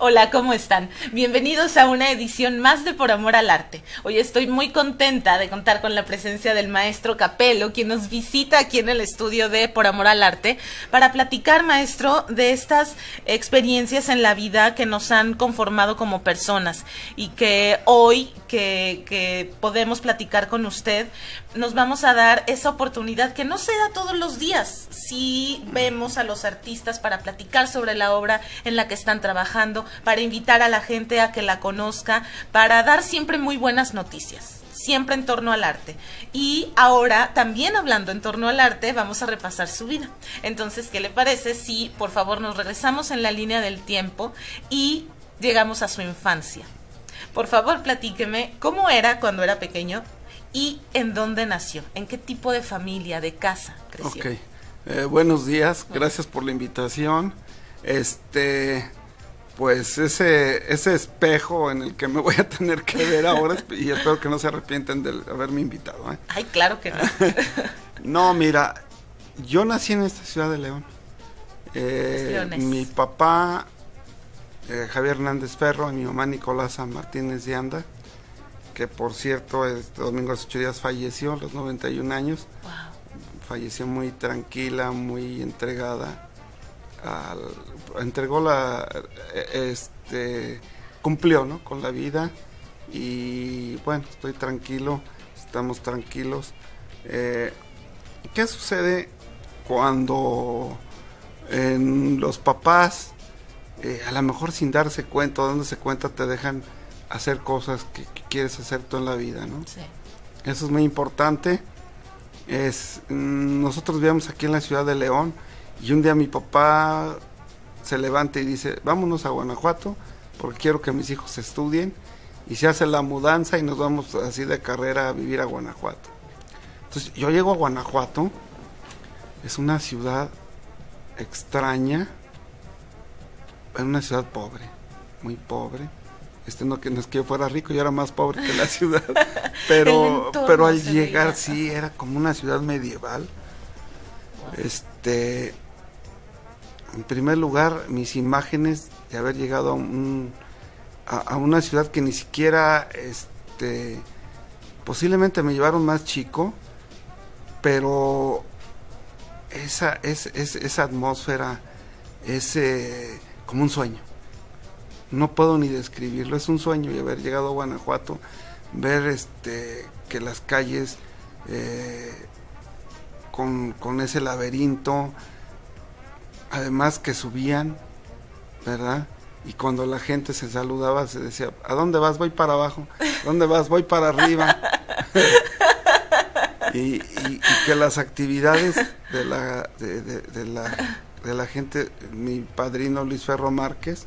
Hola, ¿cómo están? Bienvenidos a una edición más de Por Amor al Arte. Hoy estoy muy contenta de contar con la presencia del maestro Capello, quien nos visita aquí en el estudio de Por Amor al Arte, para platicar, maestro, de estas experiencias en la vida que nos han conformado como personas y que hoy que podemos platicar con usted, nos vamos a dar esa oportunidad que no se da todos los días. Si vemos a los artistas para platicar sobre la obra en la que están trabajando, para invitar a la gente a que la conozca, para dar siempre muy buenas noticias, siempre en torno al arte. Y ahora, también hablando en torno al arte, vamos a repasar su vida. Entonces, ¿qué le parece si, por favor, nos regresamos en la línea del tiempo y llegamos a su infancia? Por favor, platíqueme cómo era cuando era pequeño y en dónde nació, en qué tipo de familia, de casa creció. Buenos días, gracias por la invitación. Pues ese espejo en el que me voy a tener que ver ahora, y espero que no se arrepienten de haberme invitado, ¿eh? Ay, claro que no. No, mira, yo nací en esta ciudad de León. Mi papá, Javier Hernández Ferro, y mi mamá Nicolasa Martínez de Anda, que por cierto, este domingo hace 8 días falleció, a los 91 años. Wow. Falleció muy tranquila, muy entregada. Cumplió, ¿no?, con la vida, y bueno, estoy tranquilo, estamos tranquilos. ¿Qué sucede cuando los papás, a lo mejor sin darse cuenta o dándose cuenta, te dejan hacer cosas que quieres hacer tú en la vida, ¿no? Sí. Eso es muy importante. Nosotros vivíamos aquí en la ciudad de León, y un día mi papá se levanta y dice: vámonos a Guanajuato porque quiero que mis hijos estudien, y se hace la mudanza y nos vamos así de carrera a vivir a Guanajuato. Entonces yo llego a Guanajuato, es una ciudad extraña, es una ciudad pobre, muy pobre. No es que yo fuera rico, yo era más pobre que la ciudad, pero al llegar sí era como una ciudad medieval. En primer lugar, mis imágenes de haber llegado a una ciudad que ni siquiera, posiblemente me llevaron más chico, pero esa atmósfera es como un sueño. No puedo ni describirlo, es un sueño. Y haber llegado a Guanajuato, ver que las calles con ese laberinto, además que subían, ¿verdad? Y cuando la gente se saludaba, se decía: ¿a dónde vas? Voy para abajo. ¿Dónde vas? Voy para arriba. y que las actividades de la gente, mi padrino Luis Ferro Márquez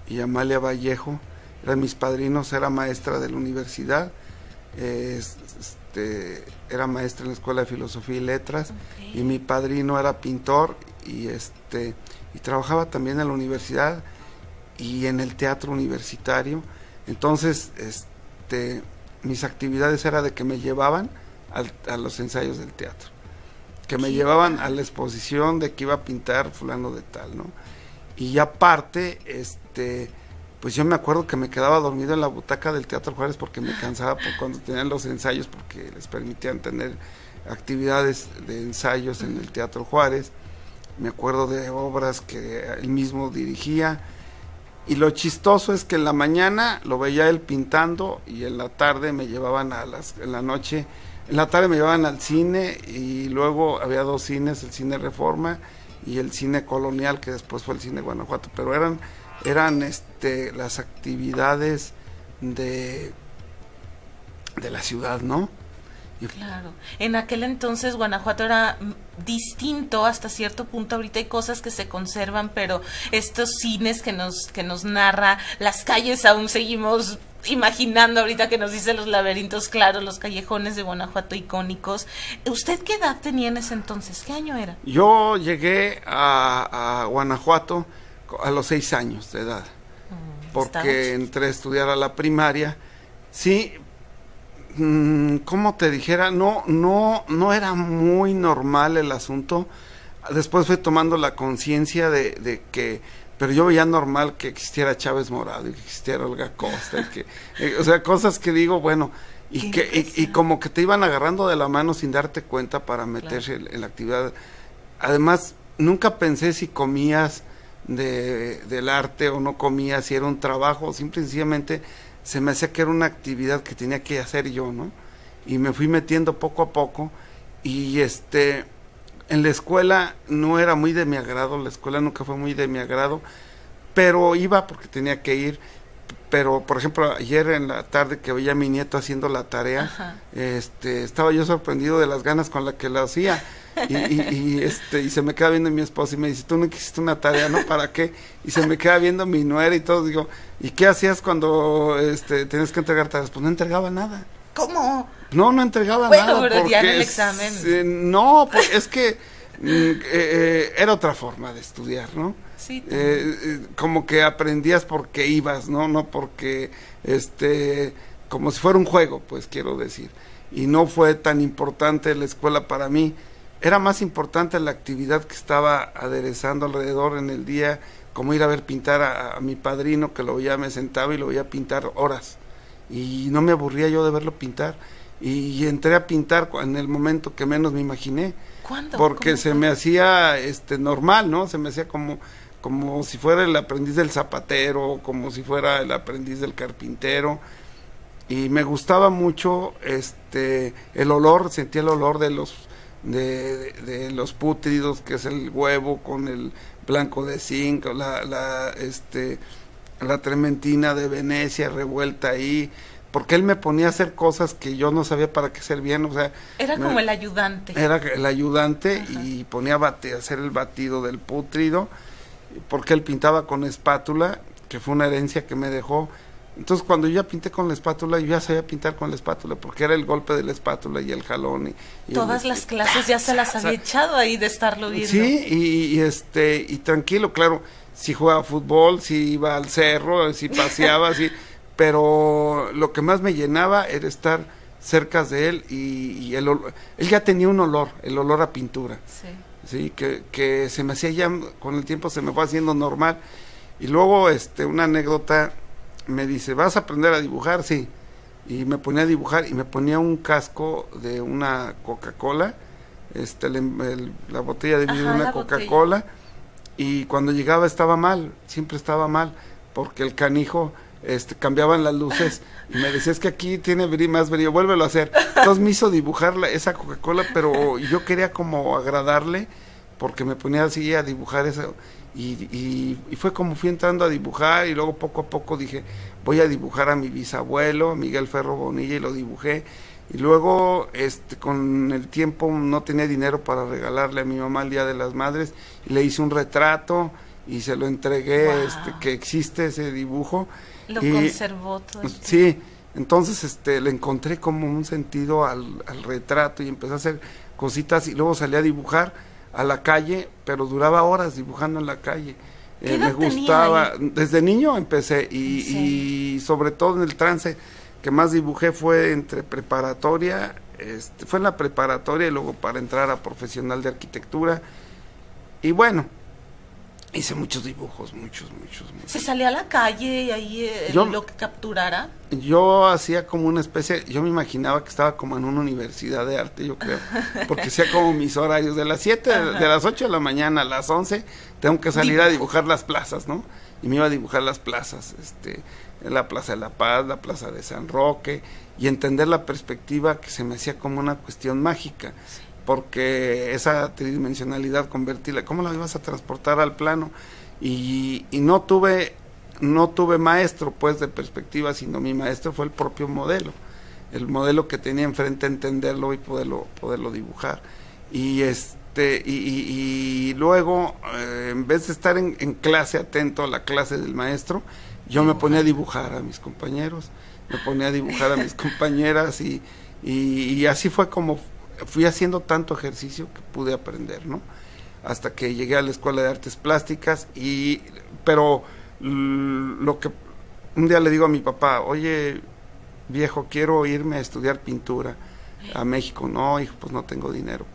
y Amalia Vallejo eran mis padrinos. Era maestra de la universidad, era maestra en la Escuela de Filosofía y Letras. Okay. Y mi padrino era pintor y trabajaba también en la universidad y en el teatro universitario. Entonces mis actividades era de que me llevaban a los ensayos del teatro, que me llevaban a la exposición de que iba a pintar fulano de tal, ¿no? Y aparte, pues yo me acuerdo que me quedaba dormido en la butaca del Teatro Juárez porque me cansaba cuando tenían los ensayos, porque les permitían tener actividades de ensayos en el Teatro Juárez. Me acuerdo de obras que él mismo dirigía, y lo chistoso es que en la mañana lo veía él pintando, y en la tarde me llevaban en la tarde me llevaban al cine, y luego había 2 cines, el Cine Reforma y el Cine Colonial, que después fue el Cine Guanajuato, pero eran las actividades de la ciudad, ¿no? Claro, en aquel entonces Guanajuato era distinto hasta cierto punto. Ahorita hay cosas que se conservan, pero estos cines que nos narra, las calles, aún seguimos imaginando ahorita que nos dice los laberintos, claro, los callejones de Guanajuato icónicos. ¿Usted qué edad tenía en ese entonces? ¿Qué año era? Yo llegué a Guanajuato a los 6 años de edad, porque entré a estudiar a la primaria. Sí, como te dijera, no era muy normal el asunto. Después fui tomando la conciencia de que pero yo veía normal que existiera Chávez Morado y que existiera Olga Costa, y que, o sea, cosas que digo, bueno, y como que te iban agarrando de la mano sin darte cuenta para meterse en la actividad. Además, nunca pensé si comías del arte o no comías, si era un trabajo, sencillamente se me hacía que era una actividad que tenía que hacer yo, ¿no? Y me fui metiendo poco a poco, y en la escuela no era muy de mi agrado, la escuela nunca fue muy de mi agrado, pero iba porque tenía que ir. Pero, por ejemplo, ayer en la tarde que veía a mi nieto haciendo la tarea, estaba yo sorprendido de las ganas con las que la hacía. Y se me queda viendo mi esposa y me dice, tú no hiciste una tarea, ¿no? ¿Para qué? Y se me queda viendo mi nuera y todo. Digo, ¿y qué hacías cuando tenías que entregar tareas? Pues no entregaba nada. ¿Cómo? No entregaba nada. Bueno, pero ya en el examen. No, pues es que era otra forma de estudiar, ¿no? Sí, como que aprendías porque ibas, no porque como si fuera un juego, pues quiero decir, y no fue tan importante la escuela para mí. Era más importante la actividad que estaba aderezando alrededor en el día, como ir a ver pintar a mi padrino, que lo veía, me sentaba y lo veía pintar horas, y no me aburría yo de verlo pintar, y entré a pintar en el momento que menos me imaginé. ¿Cuándo? Porque se me hacía normal, ¿no? Se me hacía como si fuera el aprendiz del zapatero, como si fuera el aprendiz del carpintero, y me gustaba mucho el olor, sentía el olor de los pútridos, que es el huevo con el blanco de zinc, la trementina de Venecia revuelta ahí, porque él me ponía a hacer cosas que yo no sabía para qué servían, o sea... Era como el ayudante. Era el ayudante. Ajá. Y ponía a hacer el batido del pútrido, porque él pintaba con espátula, que fue una herencia que me dejó. Entonces, cuando yo ya pinté con la espátula, yo ya sabía pintar con la espátula, porque era el golpe de la espátula y el jalón. Y todas las clases ya se las había echado ahí de estarlo viendo. Sí, y tranquilo, claro, si jugaba fútbol, si iba al cerro, si paseaba, sí, pero lo que más me llenaba era estar cerca de él, y él ya tenía un olor, el olor a pintura. Sí, que se me hacía ya, con el tiempo se me fue haciendo normal. Y luego una anécdota, me dice, ¿vas a aprender a dibujar? Sí. Y me ponía a dibujar, y me ponía un casco de una Coca-Cola, la botella de vidrio de una Coca-Cola, y cuando llegaba estaba mal, siempre estaba mal, porque el canijo cambiaban las luces, y me decía, es que aquí tiene más brillo, vuélvelo a hacer. Entonces me hizo dibujar esa Coca-Cola, pero yo quería como agradarle, porque me ponía así a dibujar eso, y fue como fui entrando a dibujar, y luego poco a poco dije, voy a dibujar a mi bisabuelo, Miguel Ferro Bonilla, y lo dibujé. Y luego con el tiempo no tenía dinero para regalarle a mi mamá el Día de las Madres, y le hice un retrato y se lo entregué. Wow. Que existe ese dibujo. Lo conservó todo. Sí, entonces le encontré como un sentido al retrato, y empecé a hacer cositas, y luego salí a dibujar a la calle, pero duraba horas dibujando en la calle. Me gustaba, desde niño empecé, y sobre todo en el trance que más dibujé fue entre preparatoria, fue en la preparatoria, y luego para entrar a profesional de arquitectura, y bueno, hice muchos dibujos, muchos. ¿Se salía a la calle y ahí lo que capturara? Yo hacía como una especie, yo me imaginaba que estaba como en una universidad de arte, yo creo, porque hacía como mis horarios, de las 7, de las 8 de la mañana a las 11, tengo que salir a dibujar las plazas, ¿no? Y me iba a dibujar las plazas, la Plaza de la Paz, la Plaza de San Roque, y entender la perspectiva, que se me hacía como una cuestión mágica, porque esa tridimensionalidad, convertirla, ¿cómo la ibas a transportar al plano? Y no tuve maestro, pues, de perspectiva, sino mi maestro fue el propio modelo, el modelo que tenía enfrente, entenderlo y poderlo dibujar. Y y luego, en vez de estar en clase, atento a la clase del maestro, yo me ponía a dibujar a mis compañeros, me ponía a dibujar a mis compañeras, y así fue como fui haciendo tanto ejercicio que pude aprender, ¿no? Hasta que llegué a la Escuela de Artes Plásticas, pero lo que un día le digo a mi papá, oye, viejo, quiero irme a estudiar pintura a México. No, hijo, pues no tengo dinero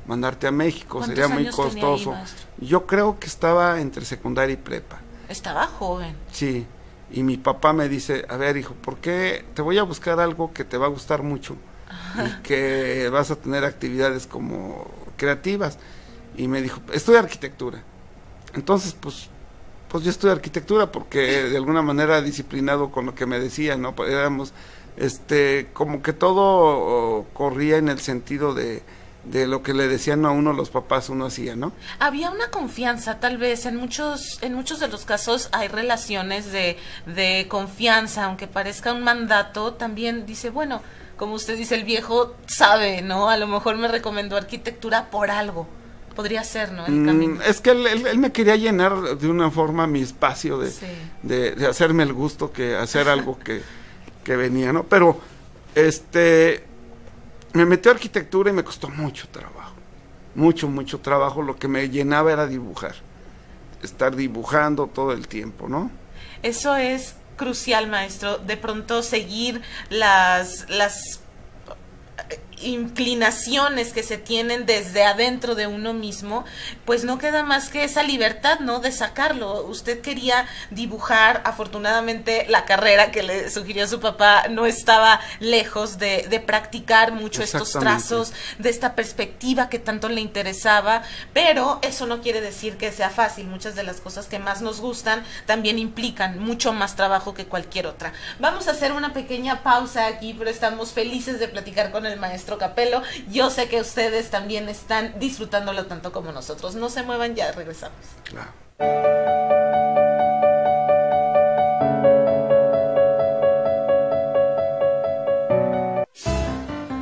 mandarte a México, ¿Cuántos sería muy años tenía ahí, costoso. maestro? Yo creo que estaba entre secundaria y prepa. Estaba joven. Sí, y mi papá me dice, a ver, hijo, ¿por qué te voy a buscar algo que te va a gustar mucho y que vas a tener actividades como creativas? Y me dijo, estudia arquitectura. Entonces, pues yo estudié arquitectura porque de alguna manera disciplinado con lo que me decían, ¿no? Éramos, como que todo corría en el sentido de lo que le decían a uno los papás, uno hacía, ¿no? Había una confianza, tal vez, en muchos de los casos hay relaciones de confianza, aunque parezca un mandato, también dice, bueno, como usted dice, el viejo sabe, ¿no? A lo mejor me recomendó arquitectura por algo. Podría ser, ¿no? El camino. Es que él me quería llenar de una forma mi espacio Sí. de hacerme el gusto que hacer algo que venía, ¿no? Pero, me metió a arquitectura y me costó mucho trabajo, mucho trabajo. Lo que me llenaba era dibujar, estar dibujando todo el tiempo, ¿no? Eso es crucial, maestro, de pronto seguir las inclinaciones que se tienen desde adentro de uno mismo, pues no queda más que esa libertad, ¿no? De sacarlo. Usted quería dibujar, afortunadamente la carrera que le sugirió su papá no estaba lejos de practicar mucho estos trazos, de esta perspectiva que tanto le interesaba, pero eso no quiere decir que sea fácil. Muchas de las cosas que más nos gustan también implican mucho más trabajo que cualquier otra. Vamos a hacer una pequeña pausa aquí, pero estamos felices de platicar con el maestro Capelo. Yo sé que ustedes también están disfrutándolo tanto como nosotros. No se muevan, ya regresamos. Claro.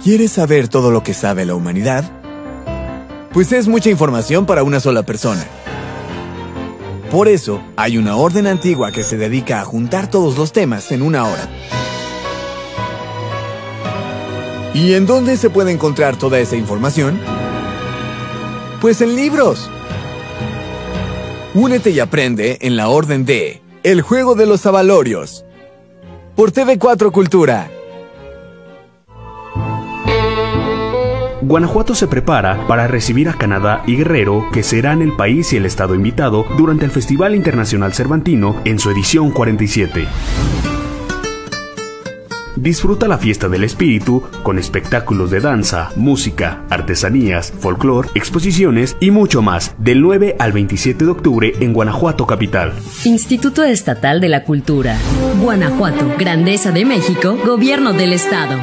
¿Quieres saber todo lo que sabe la humanidad? Pues es mucha información para una sola persona. Por eso, hay una orden antigua que se dedica a juntar todos los temas en una hora. ¿Y en dónde se puede encontrar toda esa información? Pues en libros. Únete y aprende en la orden de El Juego de los Avalorios, por TV4 Cultura. Guanajuato se prepara para recibir a Canadá y Guerrero, que serán el país y el estado invitado durante el Festival Internacional Cervantino en su edición 47. Disfruta la fiesta del espíritu con espectáculos de danza, música, artesanías, folclor, exposiciones y mucho más del 9 al 27 de octubre en Guanajuato capital. Instituto Estatal de la Cultura. Guanajuato, Grandeza de México, Gobierno del Estado.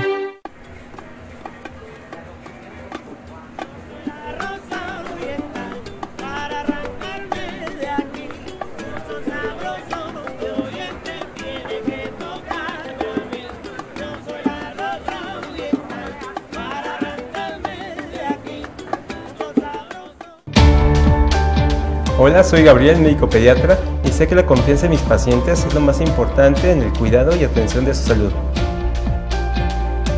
Hola, soy Gabriel, médico pediatra, y sé que la confianza en mis pacientes es lo más importante en el cuidado y atención de su salud.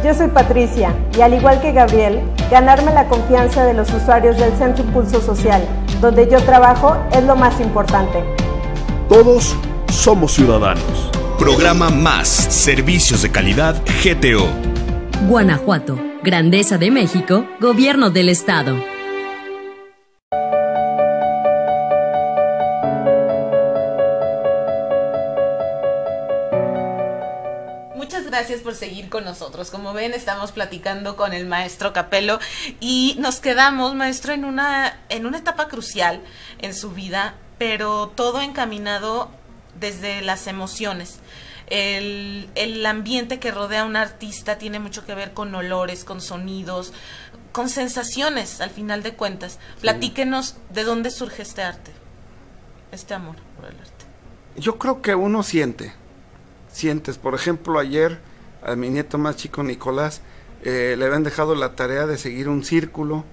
Yo soy Patricia, y al igual que Gabriel, ganarme la confianza de los usuarios del Centro Impulso Social, donde yo trabajo, es lo más importante. Todos somos ciudadanos. Programa Más Servicios de Calidad GTO. Guanajuato, Grandeza de México, Gobierno del Estado. Gracias por seguir con nosotros. Como ven, estamos platicando con el maestro Capelo y nos quedamos, maestro, en una etapa crucial en su vida, pero todo encaminado desde las emociones. El ambiente que rodea a un artista tiene mucho que ver con olores, con sonidos, con sensaciones, al final de cuentas. Platíquenos de dónde surge este arte, este amor por el arte. Yo creo que uno sientes, por ejemplo, ayer a mi nieto más chico Nicolás le habían dejado la tarea de seguir un círculo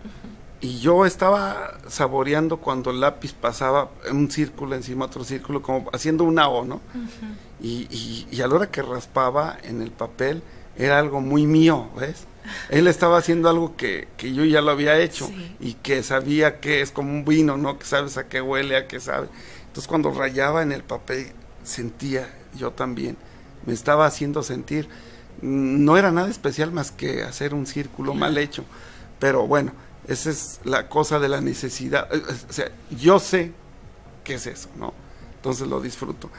y yo estaba saboreando cuando el lápiz pasaba un círculo encima otro círculo, como haciendo una O, ¿no? Y a la hora que raspaba en el papel era algo muy mío, ¿ves? Él estaba haciendo algo que yo ya lo había hecho, sí, y que sabía que es como un vino, ¿no? Que sabes a qué huele, a qué sabe. Entonces cuando rayaba en el papel sentía, yo también me estaba haciendo sentir. No era nada especial más que hacer un círculo mal hecho, pero bueno, Esa es la cosa de la necesidad. O sea, yo sé qué es eso, ¿no? Entonces lo disfruto.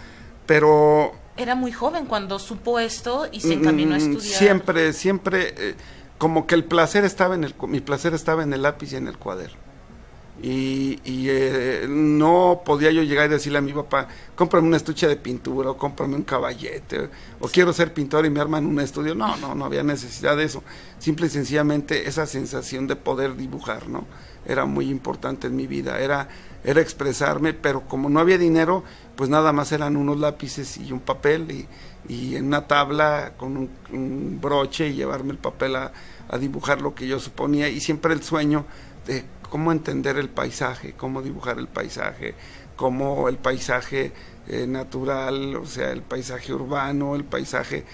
Pero... Era muy joven cuando supo esto y se encaminó a estudiar. Siempre, como que el placer estaba mi placer estaba en el lápiz y en el cuaderno. Y no podía yo llegar y decirle a mi papá, cómprame una estuche de pintura, o cómprame un caballete, o quiero ser pintor y me arman un estudio. No había necesidad de eso. Simple y sencillamente esa sensación de poder dibujar, ¿no? Era muy importante en mi vida, era expresarme, pero como no había dinero, pues nada más eran unos lápices y un papel, y en una tabla con un broche, y llevarme el papel a dibujar lo que yo suponía, y siempre el sueño de cómo entender el paisaje, cómo dibujar el paisaje, cómo el paisaje natural, o sea, el paisaje urbano, el paisaje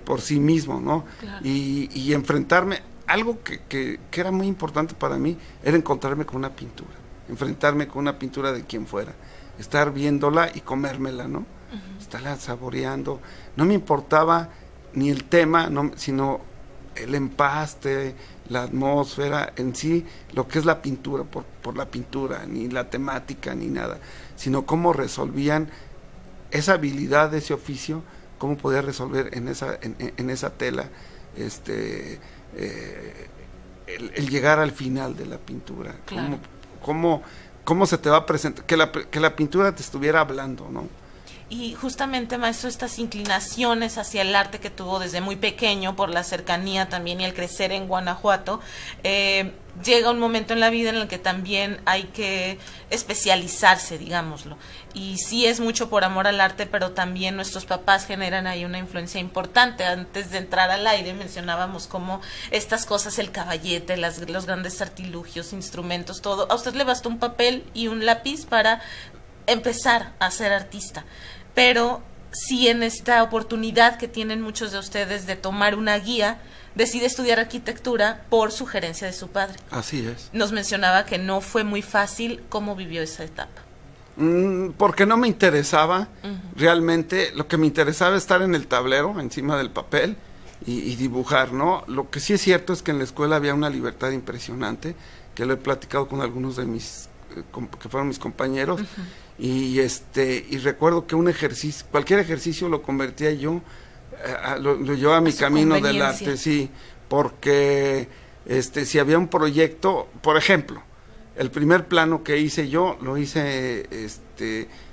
por sí mismo, ¿no? Claro. Y enfrentarme, algo que era muy importante para mí, era encontrarme con una pintura, enfrentarme con una pintura de quien fuera, estar viéndola y comérmela, ¿no? Estarla saboreando, no me importaba ni el tema, sino el empaste, la atmósfera en sí, lo que es la pintura, por la pintura, ni la temática, ni nada, sino cómo resolvían esa habilidad, ese oficio, cómo podía resolver en esa tela, el llegar al final de la pintura, claro. cómo se te va a presentar, que la pintura te estuviera hablando, ¿no? Y justamente, maestro, estas inclinaciones hacia el arte que tuvo desde muy pequeño, por la cercanía también y el crecer en Guanajuato, llega un momento en la vida en el que también hay que especializarse, digámoslo. Y sí es mucho por amor al arte, pero también nuestros papás generan ahí una influencia importante. Antes de entrar al aire mencionábamos cómo estas cosas, el caballete, los grandes artilugios, instrumentos, todo. A usted le bastó un papel y un lápiz para empezar a ser artista. Pero si en esta oportunidad que tienen muchos de ustedes de tomar una guía, decide estudiar arquitectura por sugerencia de su padre. Así es. Nos mencionaba que no fue muy fácil. ¿Cómo vivió esa etapa? Porque no me interesaba, realmente, lo que me interesaba es estar en el tablero, encima del papel, y dibujar, ¿no? Lo que sí es cierto es que en la escuela había una libertad impresionante, que lo he platicado con algunos de que fueron mis compañeros, y recuerdo que cualquier ejercicio lo convertía yo, lo llevaba a mi camino del arte, sí, porque si había un proyecto, por ejemplo, el primer plano que hice yo, lo hice,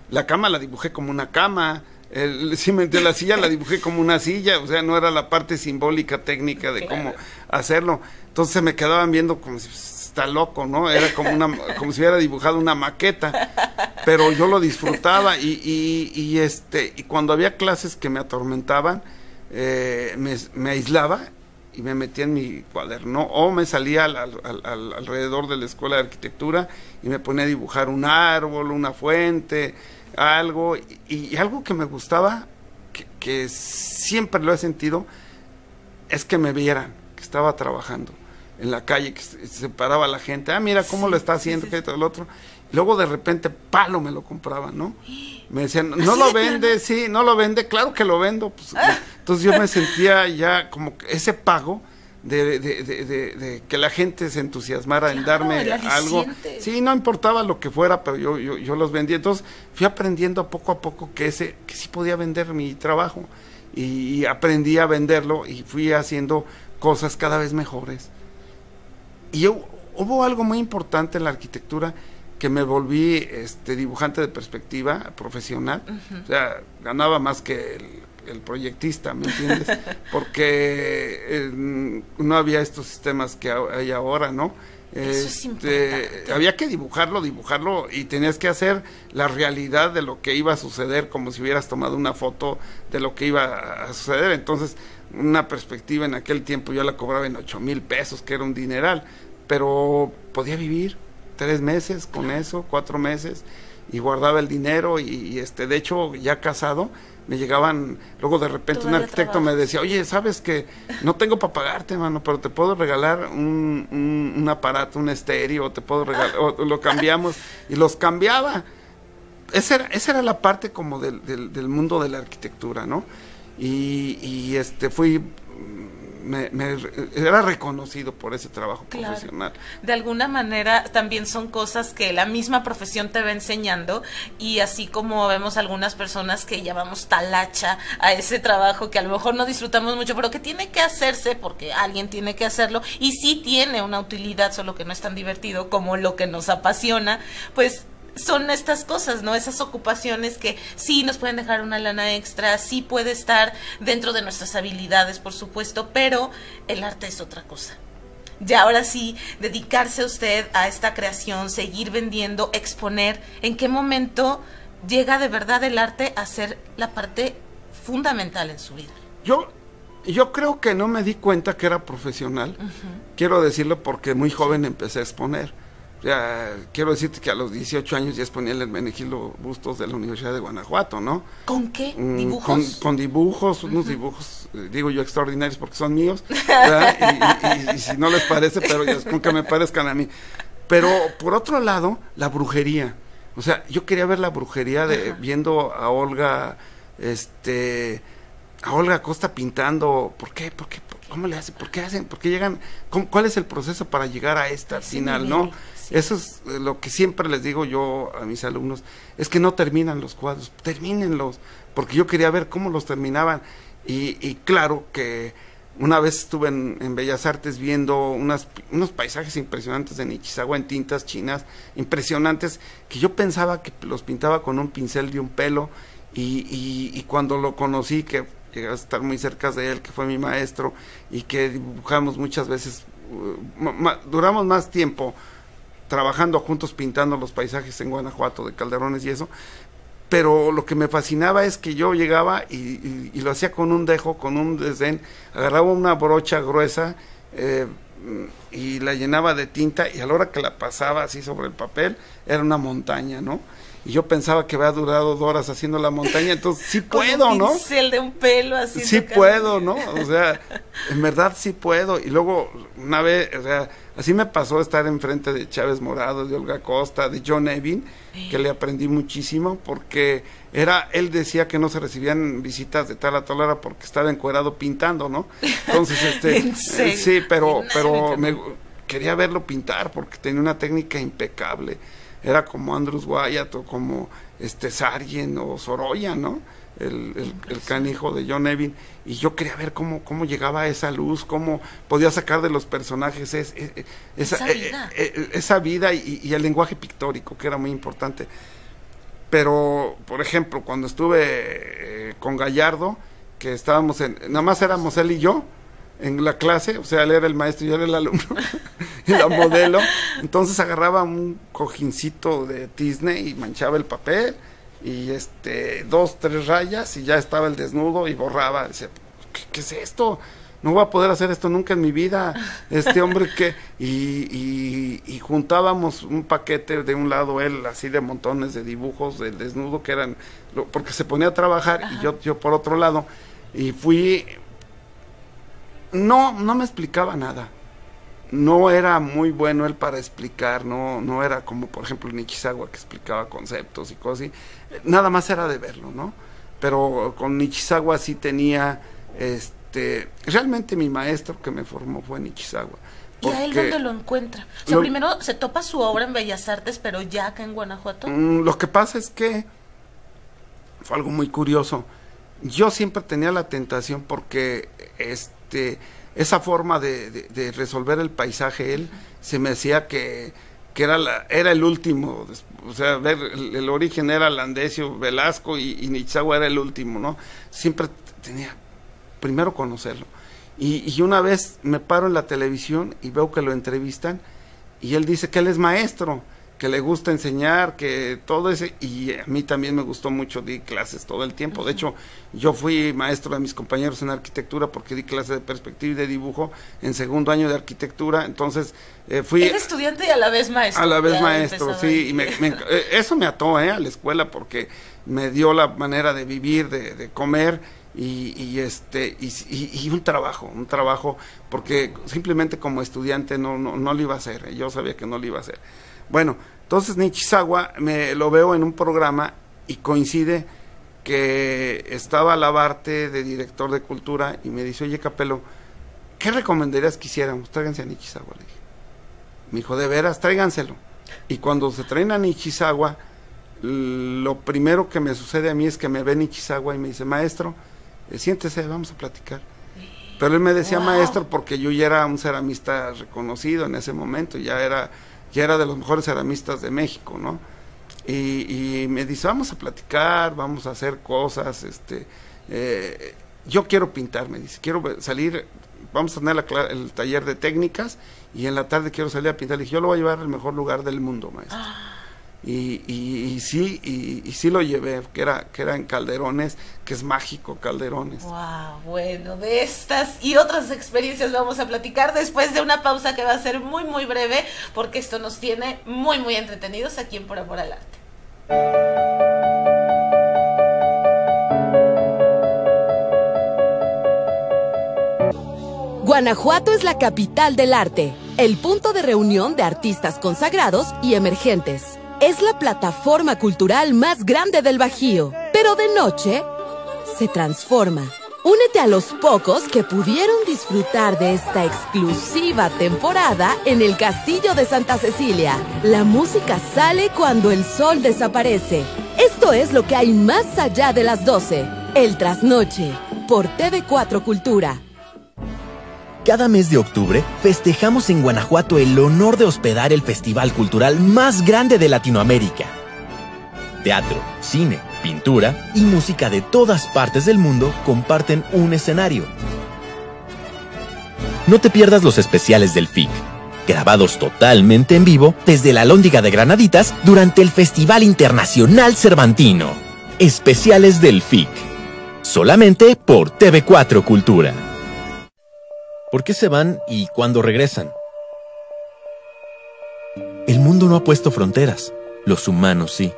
la cama la dibujé como una cama, la silla la dibujé como una silla, o sea, no era la parte simbólica, técnica de cómo hacerlo, entonces me quedaban viendo como si está loco, ¿no? Era como si hubiera dibujado una maqueta, pero yo lo disfrutaba, y cuando había clases que me atormentaban, me aislaba y me metía en mi cuaderno, o me salía alrededor de la escuela de arquitectura y me ponía a dibujar un árbol, una fuente, algo, y algo que me gustaba, que siempre lo he sentido, es que me vieran, que estaba trabajando en la calle, que se paraba la gente, mira cómo lo está haciendo, que todo el otro, y luego de repente, palo, me lo compraban, ¿no? Me decían, no lo vende, sí, no lo vende, claro que lo vendo, pues, entonces yo me sentía ya como ese pago de que la gente se entusiasmara en darme algo, sí, no importaba lo que fuera, pero yo los vendía, entonces fui aprendiendo poco a poco que sí podía vender mi trabajo, y aprendí a venderlo, y fui haciendo cosas cada vez mejores. Y hubo algo muy importante en la arquitectura, que me volví dibujante de perspectiva profesional, o sea, ganaba más que el proyectista, ¿me entiendes? Porque no había estos sistemas que hay ahora, ¿no? Eso es importante. Había que dibujarlo, y tenías que hacer la realidad de lo que iba a suceder, como si hubieras tomado una foto de lo que iba a suceder. Entonces, una perspectiva en aquel tiempo yo la cobraba en 8,000 pesos, que era un dineral, pero podía vivir 3 meses con eso, 4 meses, y guardaba el dinero, y de hecho, ya casado, me llegaban, luego de repente un arquitecto me decía, oye, ¿sabes que no tengo para pagarte, mano, pero te puedo regalar un aparato, un estéreo, te puedo regalar, o lo cambiamos, y los cambiaba. Esa era la parte como del mundo de la arquitectura, ¿no? Y fui era reconocido por ese trabajo Claro. profesional. De alguna manera también son cosas que la misma profesión te va enseñando, y así como vemos algunas personas que llamamos talacha a ese trabajo que a lo mejor no disfrutamos mucho, pero que tiene que hacerse porque alguien tiene que hacerlo y sí tiene una utilidad, solo que no es tan divertido como lo que nos apasiona, pues son estas cosas, ¿no? Esas ocupaciones que sí nos pueden dejar una lana extra, sí puede estar dentro de nuestras habilidades, por supuesto, pero el arte es otra cosa. Ya ahora sí, dedicarse usted a esta creación, seguir vendiendo, exponer, ¿en qué momento llega de verdad el arte a ser la parte fundamental en su vida? Yo creo que no me di cuenta que era profesional, quiero decirlo porque muy joven empecé a exponer. Ya, quiero decirte que a los 18 años ya exponía en el Hermenegildo bustos de la Universidad de Guanajuato, ¿no? ¿Con qué? ¿Dibujos? Con dibujos, unos dibujos, digo yo, extraordinarios porque son míos, ¿verdad? y si no les parece, pero ya, con que me parezcan a mí. Pero por otro lado, la brujería. O sea, yo quería ver la brujería viendo a Olga, a Olga Costa pintando. ¿Por qué? ¿Cómo le hacen? ¿Por qué hacen? ¿Por qué llegan? ¿Cuál es el proceso para llegar a esta final, no? Sí. Eso es lo que siempre les digo yo a mis alumnos, es que no terminan los cuadros, termínenlos, porque yo quería ver cómo los terminaban, y claro que una vez estuve en Bellas Artes viendo unos paisajes impresionantes de Nichizagua en tintas chinas, impresionantes, que yo pensaba que los pintaba con un pincel de un pelo, y cuando lo conocí, que llegué a estar muy cerca de él, que fue mi maestro, y que dibujamos muchas veces, duramos más tiempo trabajando juntos pintando los paisajes en Guanajuato de Calderones y eso, pero lo que me fascinaba es que yo llegaba y lo hacía con un dejo, con un desdén, agarraba una brocha gruesa y la llenaba de tinta, y a la hora que la pasaba así sobre el papel era una montaña, ¿no? Y yo pensaba que había durado 2 horas haciendo la montaña, entonces sí puedo, ¿no? Con un pincel de un pelo así. Sí puedo, ¿no? O sea, en verdad sí puedo. Y luego una vez, o sea, así me pasó estar enfrente de Chávez Morado, de Olga Costa, de John Evin, que le aprendí muchísimo, porque él decía que no se recibían visitas de tal a tal hora porque estaba encuerado pintando, ¿no? Entonces, ¿En serio? sí, pero quería verlo pintar porque tenía una técnica impecable. Era como Andrews Wyatt o como Sargent o Sorolla, ¿no? El canijo de John Evin, y yo quería ver cómo llegaba esa luz, cómo podía sacar de los personajes esa vida y el lenguaje pictórico, que era muy importante. Pero, por ejemplo, cuando estuve con Gallardo, que estábamos nada más éramos él y yo en la clase, o sea, él era el maestro y yo era el alumno y la modelo, entonces agarraba un cojincito de tizne y manchaba el papel y 2, 3 rayas y ya estaba el desnudo y borraba. Decía, ¿qué es esto? No voy a poder hacer esto nunca en mi vida. Hombre que y juntábamos un paquete de un lado él así de montones de dibujos del desnudo que eran porque se ponía a trabajar. Ajá. Y yo por otro lado, y fui. No me explicaba nada. No era muy bueno él para explicar, no era como por ejemplo Nichizagua, que explicaba conceptos y cosas así. Nada más era de verlo, ¿no? Pero con Nichizagua sí tenía realmente mi maestro que me formó fue Nichizagua. ¿Y a él dónde lo encuentra? O sea, primero se topa su obra en Bellas Artes, pero ya acá en Guanajuato. Lo que pasa es que fue algo muy curioso. Yo siempre tenía la tentación porque esa forma de resolver el paisaje, él se me decía que era el último, o sea, el origen era Landesio, Velasco y Nichizagua era el último, ¿no? Siempre tenía primero conocerlo. Y una vez me paro en la televisión y veo que lo entrevistan y él dice que él es maestro, que le gusta enseñar, que todo ese, y a mí también me gustó mucho, di clases todo el tiempo. De hecho, yo fui maestro de mis compañeros en arquitectura porque di clases de perspectiva y de dibujo en 2º año de arquitectura, entonces fui... ¿Eres estudiante y a la vez maestro? A la vez maestro, sí, y eso me ató a la escuela porque me dio la manera de vivir, de comer, y un trabajo, porque simplemente como estudiante no lo iba a hacer, yo sabía que no lo iba a hacer. Bueno, entonces Nichizagua lo veo en un programa y coincide que estaba Labarte de director de cultura y me dice, oye Capelo, ¿qué recomendarías que hiciéramos? Tráiganse a Nichizawa, le dije. Me dijo, ¿de veras? Tráiganselo. Y cuando se traen a Nichizawa, lo primero que me sucede a mí es que me ve Nichizawa y me dice, maestro, siéntese, vamos a platicar. Pero él me decía maestro porque yo ya era un ceramista reconocido en ese momento, ya era de los mejores ceramistas de México, ¿no? Y me dice, vamos a platicar, vamos a hacer cosas, yo quiero pintar, me dice, quiero salir, vamos a tener el taller de técnicas y en la tarde quiero salir a pintar. Le dije, yo lo voy a llevar al mejor lugar del mundo, maestro. Y sí lo llevé, que era en Calderones, que es mágico, Calderones. Wow, bueno, de estas y otras experiencias vamos a platicar después de una pausa que va a ser muy muy breve, porque esto nos tiene muy muy entretenidos aquí en Por Amor al Arte. Guanajuato es la capital del arte, el punto de reunión de artistas consagrados y emergentes. Es la plataforma cultural más grande del Bajío, pero de noche se transforma. Únete a los pocos que pudieron disfrutar de esta exclusiva temporada en el Castillo de Santa Cecilia. La música sale cuando el sol desaparece. Esto es lo que hay más allá de las 12. El Trasnoche, por TV4 Cultura. Cada mes de octubre festejamos en Guanajuato el honor de hospedar el festival cultural más grande de Latinoamérica. Teatro, cine, pintura y música de todas partes del mundo comparten un escenario. No te pierdas los especiales del FIC, grabados totalmente en vivo desde la Alhóndiga de Granaditas durante el Festival Internacional Cervantino. Especiales del FIC, solamente por TV4 Cultura. ¿Por qué se van y cuándo regresan? El mundo no ha puesto fronteras, los humanos sí.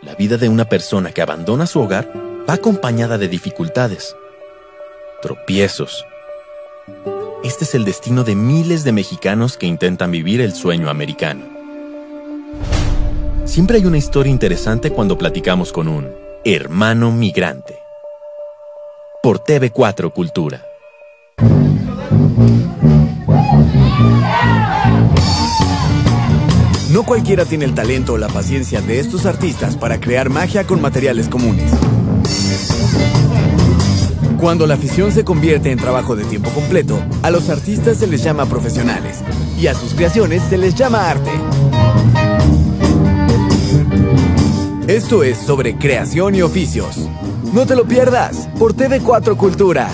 La vida de una persona que abandona su hogar va acompañada de dificultades, tropiezos. Este es el destino de miles de mexicanos que intentan vivir el sueño americano. Siempre hay una historia interesante cuando platicamos con un hermano migrante. Por TV4 Cultura. No cualquiera tiene el talento o la paciencia de estos artistas para crear magia con materiales comunes. Cuando la afición se convierte en trabajo de tiempo completo, a los artistas se les llama profesionales y a sus creaciones se les llama arte. Esto es sobre creación y oficios. No te lo pierdas por TV4 Cultura.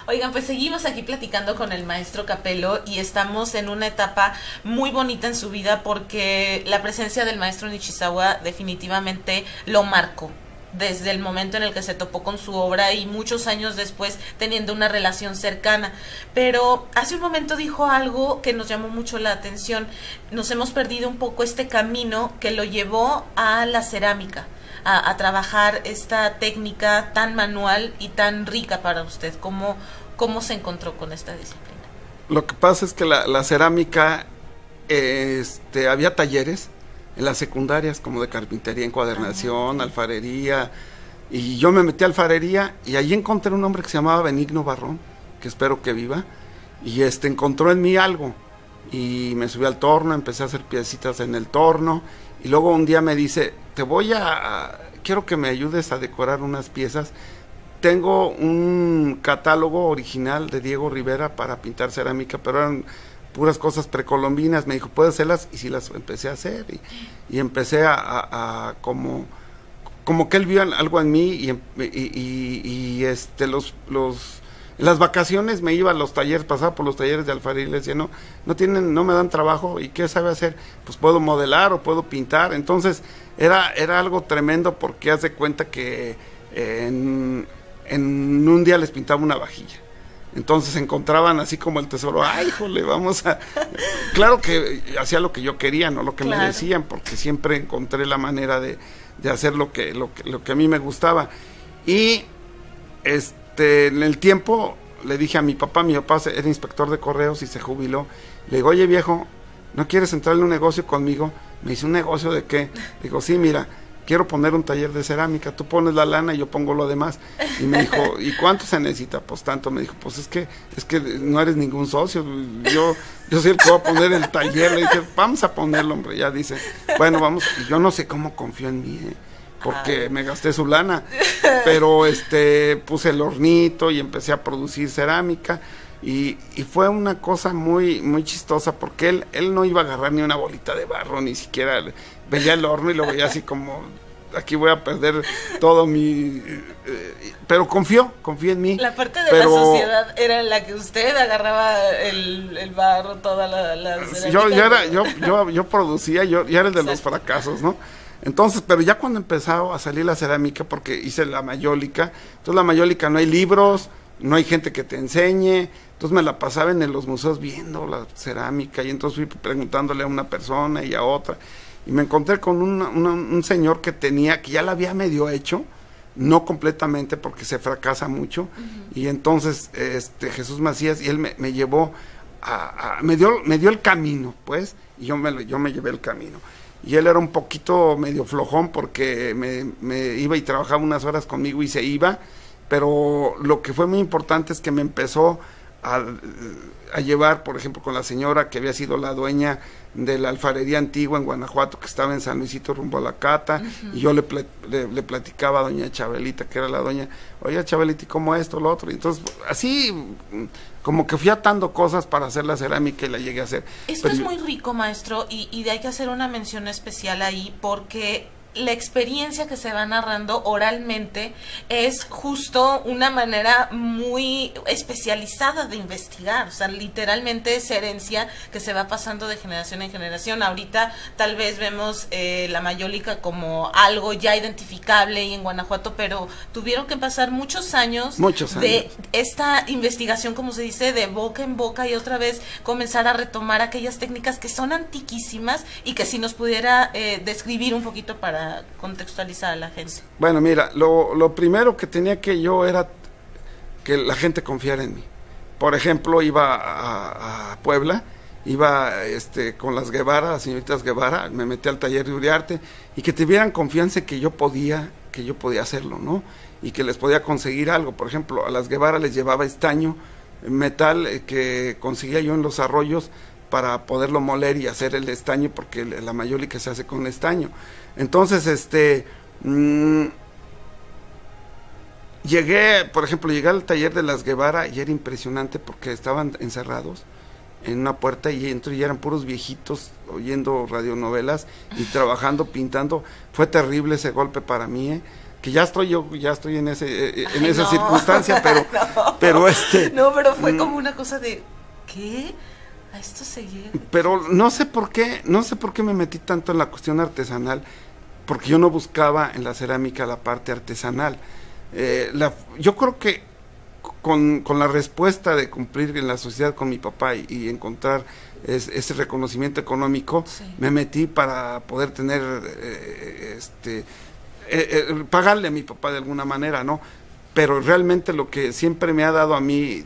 Oigan, pues seguimos aquí platicando con el maestro Capello y estamos en una etapa muy bonita en su vida porque la presencia del maestro Nichizawa definitivamente lo marcó desde el momento en el que se topó con su obra y muchos años después teniendo una relación cercana. Pero hace un momento dijo algo que nos llamó mucho la atención. Nos hemos perdido un poco este camino que lo llevó a la cerámica, a trabajar esta técnica tan manual y tan rica para usted. ¿Cómo se encontró con esta disciplina? Lo que pasa es que la cerámica, había talleres en las secundarias como de carpintería, encuadernación, alfarería, y yo me metí a alfarería y allí encontré un hombre que se llamaba Benigno Barrón, que espero que viva, y encontró en mí algo, y me subí al torno, empecé a hacer piecitas en el torno, y luego un día me dice, quiero que me ayudes a decorar unas piezas. Tengo un catálogo original de Diego Rivera para pintar cerámica, pero eran puras cosas precolombinas. Me dijo, ¿puedes hacerlas? Y sí las empecé a hacer. Y empecé a como que él vio algo en mí. En las vacaciones me iba a los talleres, pasaba por los talleres de alfarería y le decía, no me dan trabajo. ¿Y qué sabe hacer? Pues puedo modelar o puedo pintar. Entonces era algo tremendo porque haz de cuenta que en un día les pintaba una vajilla. Entonces se encontraban así como el tesoro. ¡Ay, híjole, vamos a...! Claro que hacía lo que yo quería, no lo que me decían, porque siempre encontré la manera de hacer lo que a mí me gustaba. Y en el tiempo le dije a mi papá era inspector de correos y se jubiló. Le digo, oye viejo, ¿no quieres entrar en un negocio conmigo? Me dice, ¿un negocio de qué? Digo, sí, mira, quiero poner un taller de cerámica, tú pones la lana y yo pongo lo demás. Y me dijo, ¿y cuánto se necesita? Pues tanto. Me dijo, pues es que no eres ningún socio, yo soy el que va a poner el taller. Le dije, vamos a ponerlo, hombre. Ya dice, bueno, vamos. Y yo no sé cómo confió en mí, porque me gasté su lana, pero puse el hornito y empecé a producir cerámica. Y fue una cosa muy muy chistosa, porque él no iba a agarrar ni una bolita de barro, ni siquiera veía el horno y lo veía así como, aquí voy a perder todo mi... pero confió en mí. La parte de la sociedad era la que usted agarraba el barro, toda la cerámica. Yo producía, yo era el de los fracasos, ¿no? Entonces, pero ya cuando empezó a salir la cerámica, porque hice la mayólica, entonces la mayólica no hay libros, no hay gente que te enseñe, entonces me la pasaba en los museos viendo la cerámica, y entonces fui preguntándole a una persona y a otra, y me encontré con un señor que ya la había medio hecho, no completamente porque se fracasa mucho, y entonces Jesús Macías, y él me llevó me dio el camino, pues, y yo me llevé el camino. Y él era un poquito medio flojón, porque me iba y trabajaba unas horas conmigo y se iba, pero lo que fue muy importante es que me empezó a llevar, por ejemplo, con la señora que había sido la dueña de la alfarería antigua en Guanajuato, que estaba en San Luisito rumbo a la Cata, y yo le platicaba a doña Chabelita, que era la dueña, oye Chabelita, ¿y cómo esto, lo otro? Y entonces, así, como que fui atando cosas para hacer la cerámica y la llegué a hacer. Esto es muy rico, maestro, y hay que hacer una mención especial ahí, porque la experiencia que se va narrando oralmente es justo una manera muy especializada de investigar, o sea, literalmente es herencia que se va pasando de generación en generación. Ahorita tal vez vemos la mayólica como algo ya identificable y en Guanajuato, pero tuvieron que pasar muchos años de esta investigación, como se dice, de boca en boca, y otra vez comenzar a retomar aquellas técnicas que son antiquísimas, y que si nos pudiera describir un poquito para contextualizar a la gente. Bueno, mira, lo primero que tenía que yo era que la gente confiara en mí. Por ejemplo, iba a Puebla, iba con las Guevara, las señoritas Guevara, me metí al taller de Uriarte, y que tuvieran confianza que yo podía hacerlo, ¿no? Y que les podía conseguir algo. Por ejemplo, a las Guevara les llevaba estaño, metal que conseguía yo en los arroyos, para poderlo moler y hacer el estaño, porque la mayólica se hace con estaño. Entonces, llegué al taller de las Guevara, y era impresionante porque estaban encerrados en una puerta, y entonces ya eran puros viejitos oyendo radionovelas y trabajando, pintando. Fue terrible ese golpe para mí, que ya estoy en esa circunstancia, pero pero fue como una cosa de ¿qué? A esto se llega. Pero no sé por qué me metí tanto en la cuestión artesanal, porque yo no buscaba en la cerámica la parte artesanal. Yo creo que con la respuesta de cumplir en la sociedad con mi papá y encontrar ese reconocimiento económico, me metí para poder tener, pagarle a mi papá de alguna manera, ¿no? Pero realmente lo que siempre me ha dado a mí,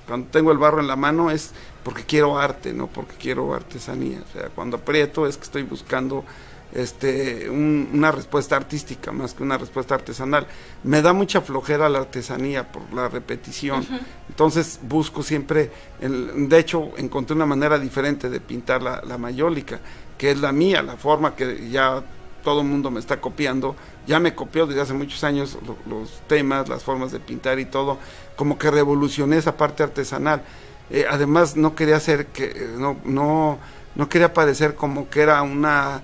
cuando tengo el barro en la mano, es porque quiero arte, no porque quiero artesanía. O sea, cuando aprieto es que estoy buscando una respuesta artística más que una respuesta artesanal. Me da mucha flojera la artesanía por la repetición. Entonces busco siempre, de hecho encontré una manera diferente de pintar la mayólica, que es la mía, la forma que ya todo el mundo me está copiando. Ya me copió desde hace muchos años los temas, las formas de pintar y todo, como que revolucioné esa parte artesanal. Además no quería hacer no quería parecer como que era una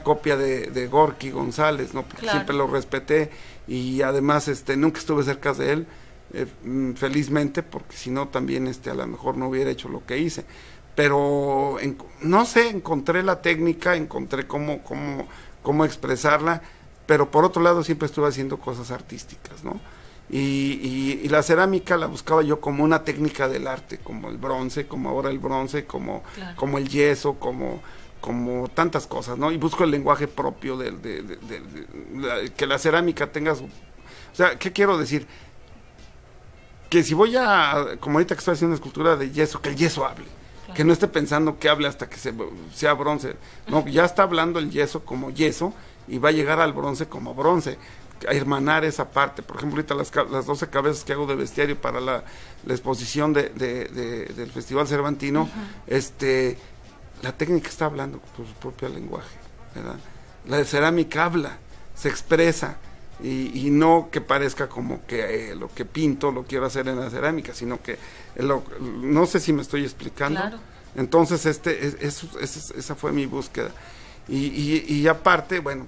copia de Gorky González, ¿no? Porque siempre lo respeté, y además nunca estuve cerca de él, felizmente, porque si no también a lo mejor no hubiera hecho lo que hice. Pero no sé, encontré la técnica, encontré cómo expresarla, pero por otro lado siempre estuve haciendo cosas artísticas, ¿no? Y la cerámica la buscaba yo como una técnica del arte, como el bronce, como ahora el bronce, como el yeso, como tantas cosas, ¿no? Y busco el lenguaje propio que la cerámica tenga su... O sea, ¿qué quiero decir? Que si voy como ahorita que estoy haciendo una escultura de yeso, que el yeso hable, que no esté pensando que hable hasta que sea bronce. No, ya está hablando el yeso como yeso y va a llegar al bronce como bronce. A hermanar esa parte. Por ejemplo, ahorita las 12 cabezas que hago de bestiario para la exposición del Festival Cervantino, la técnica está hablando por su propio lenguaje, ¿verdad? La de cerámica habla, se expresa, y no que parezca como que lo que pinto lo quiero hacer en la cerámica, sino que no sé si me estoy explicando. Claro. Entonces esa fue mi búsqueda, y aparte, bueno,